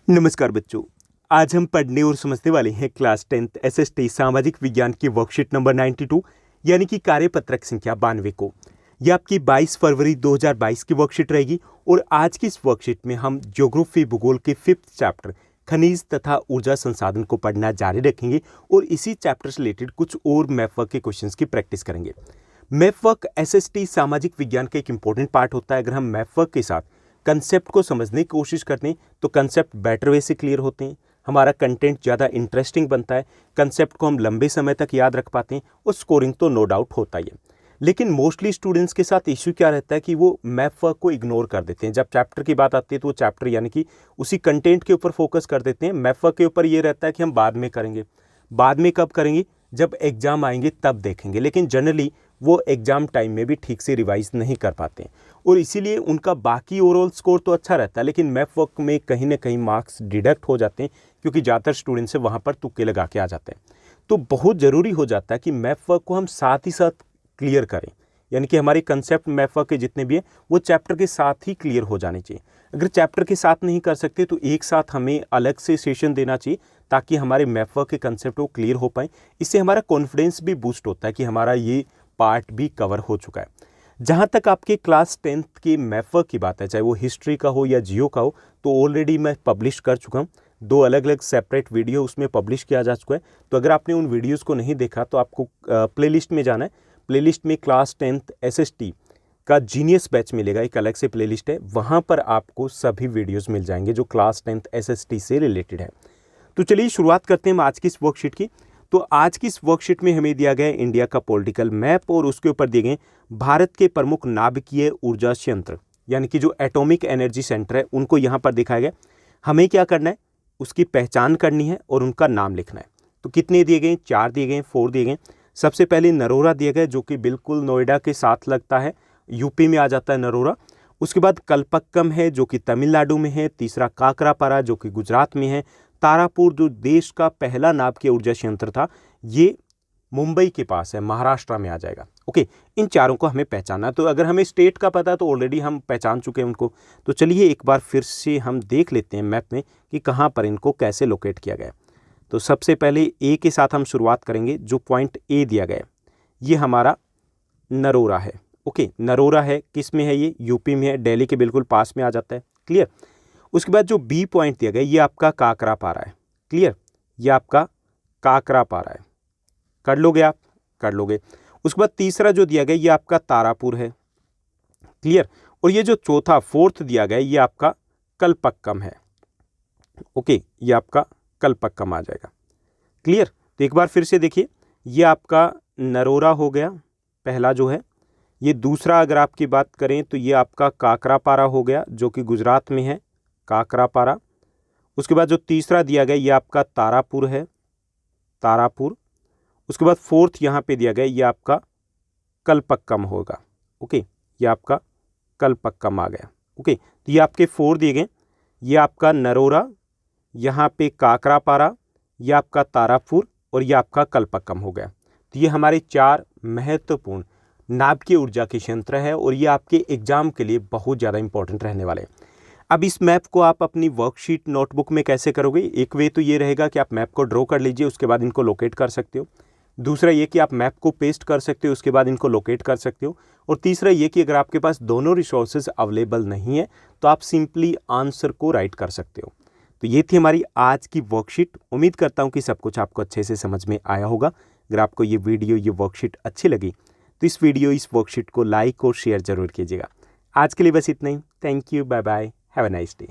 नमस्कार बच्चों। आज हम पढ़ने और समझने वाले हैं क्लास 10th एसएसटी सामाजिक विज्ञान की वर्कशीट नंबर 92 यानी कि कार्यपत्रक संख्या 92 को। यह आपकी 22 फरवरी 2022 की वर्कशीट रहेगी और आज की इस वर्कशीट में हम ज्योग्राफी भूगोल के 5th चैप्टर खनिज तथा ऊर्जा संसाधन को पढ़ना जारी रखेंगे और इसी चैप्टर से रिलेटेड कुछ और मैथ वर्क के क्वेश्चंस की प्रैक्टिस करेंगे। मैथ वर्क एसएसटी सामाजिक विज्ञान का एक इंपॉर्टेंट पार्ट होता है। अगर हम मैथ वर्क के साथ कंसेप्ट को समझने की कोशिश करते हैं तो कंसेप्ट बेटर वे से क्लियर होते हैं, हमारा कंटेंट ज़्यादा इंटरेस्टिंग बनता है, कंसेप्ट को हम लंबे समय तक याद रख पाते हैं और स्कोरिंग तो नो डाउट होता ही है। लेकिन मोस्टली स्टूडेंट्स के साथ इश्यू क्या रहता है कि वो मैथ वर्क को इग्नोर कर देते हैं। जब चैप्टर की बात आती है तो वो चैप्टर यानी कि उसी कंटेंट के ऊपर फोकस कर देते हैं। मैथ वर्क के ऊपर ये रहता है कि हम बाद में करेंगे। बाद में कब करेंगे? जब एग्ज़ाम आएंगे तब देखेंगे। लेकिन जनरली वो एग्ज़ाम टाइम में भी ठीक से रिवाइज नहीं कर पाते हैं और इसीलिए उनका बाकी ओवरऑल स्कोर तो अच्छा रहता है, लेकिन मैथ वर्क में कहीं ना कहीं मार्क्स डिडक्ट हो जाते हैं क्योंकि ज़्यादातर स्टूडेंट से वहाँ पर तुक्के लगा के आ जाते हैं। तो बहुत ज़रूरी हो जाता है कि मैथ वर्क को हम साथ ही साथ क्लियर करें, यानी कि हमारे कंसेप्ट मैथ वर्क के जितने भी हैं वो चैप्टर के साथ ही क्लियर हो जाने चाहिए। अगर चैप्टर के साथ नहीं कर सकते तो एक साथ हमें अलग से सेशन देना चाहिए ताकि हमारे मैथ वर्क के कंसेप्ट वो क्लियर हो पाए। इससे हमारा कॉन्फिडेंस भी बूस्ट होता है कि हमारा ये पार्ट भी कवर हो चुका है। जहाँ तक आपके क्लास 10th के मैथ वर्क की बात है, चाहे वो हिस्ट्री का हो या जियो का हो, तो ऑलरेडी मैं पब्लिश कर चुका हूँ। 2 अलग अलग सेपरेट वीडियो उसमें पब्लिश किया जा चुका है। तो अगर आपने उन वीडियोज़ को नहीं देखा तो आपको प्लेलिस्ट में जाना है। प्लेलिस्ट में क्लास 10th एसएसटी का जीनियस बैच मिलेगा, एक अलग से प्लेलिस्ट है, वहाँ पर आपको सभी वीडियोज़ मिल जाएंगे जो क्लास 10th एसएसटी से रिलेटेड है। तो चलिए शुरुआत करते हैं हम आज की इस वर्कशीट की। तो आज की इस वर्कशीट में हमें दिया गया है इंडिया का पॉलिटिकल मैप और उसके ऊपर दिए गए भारत के प्रमुख नाभिकीय ऊर्जा संयंत्र यानी कि जो एटॉमिक एनर्जी सेंटर है उनको यहाँ पर दिखाया गया। हमें क्या करना है? उसकी पहचान करनी है और उनका नाम लिखना है। तो कितने दिए गए? 4 दिए गए, 4 दिए गए। सबसे पहले नरोरा दिया गया जो कि बिल्कुल नोएडा के साथ लगता है, यूपी में आ जाता है नरोरा। उसके बाद कलपक्कम है जो कि तमिलनाडु में है। तीसरा काकरापारा जो कि गुजरात में है। तारापुर जो देश का पहला नाभिकीय ऊर्जा संयंत्र था ये मुंबई के पास है, महाराष्ट्र में आ जाएगा। ओके, इन चारों को हमें पहचानना। तो अगर हमें स्टेट का पता है तो ऑलरेडी हम पहचान चुके हैं उनको। तो चलिए एक बार फिर से हम देख लेते हैं मैप में कि कहाँ पर इनको कैसे लोकेट किया गया। तो सबसे पहले ए के साथ हम शुरुआत करेंगे। जो पॉइंट ए दिया गया ये हमारा नरोरा है। ओके, नरोरा है, किस में है? ये यूपी में है, दिल्ली के बिल्कुल पास में आ जाता है। क्लियर। उसके बाद जो बी पॉइंट दिया गया ये आपका काकरापारा है। क्लियर, ये आपका काकरापारा है। कर लोगे आप? कर लोगे। उसके बाद तीसरा जो दिया गया ये आपका तारापुर है। क्लियर। और ये जो चौथा 4th दिया गया ये आपका कलपक्कम है। ओके, ये आपका कलपक्कम आ जाएगा। क्लियर। तो एक बार फिर से देखिए, ये आपका नरोरा हो गया पहला जो है। ये दूसरा अगर आपकी बात करें तो ये आपका काकरापारा हो गया जो कि गुजरात में है, काकरापारा। उसके बाद जो तीसरा दिया गया ये आपका तारापुर है, तारापुर। उसके बाद 4th यहाँ पे दिया गया ये आपका कलपक्कम होगा। ओके, ये आपका कलपक्कम आ गया। ओके, तो ये आपके 4 दिए गए। ये आपका नरोरा, यहाँ पे काकरापारा, ये आपका तारापुर और ये आपका कलपक्कम हो गया। तो ये हमारे 4 महत्वपूर्ण नाभिकीय ऊर्जा के संयंत्र है और ये आपके एग्जाम के लिए बहुत ज़्यादा इंपॉर्टेंट रहने वाले हैं। अब इस मैप को आप अपनी वर्कशीट नोटबुक में कैसे करोगे? एक वे तो ये रहेगा कि आप मैप को ड्रॉ कर लीजिए, उसके बाद इनको लोकेट कर सकते हो। दूसरा ये कि आप मैप को पेस्ट कर सकते हो, उसके बाद इनको लोकेट कर सकते हो। और तीसरा ये कि अगर आपके पास दोनों रिसोर्सेज अवेलेबल नहीं है तो आप सिंपली आंसर को राइट कर सकते हो। तो ये थी हमारी आज की वर्कशीट। उम्मीद करता हूँ कि सब कुछ आपको अच्छे से समझ में आया होगा। अगर आपको ये वीडियो, ये वर्कशीट अच्छी लगी तो इस वर्कशीट को लाइक और शेयर जरूर कीजिएगा। आज के लिए बस इतना ही। Thank you, bye bye, have a nice day.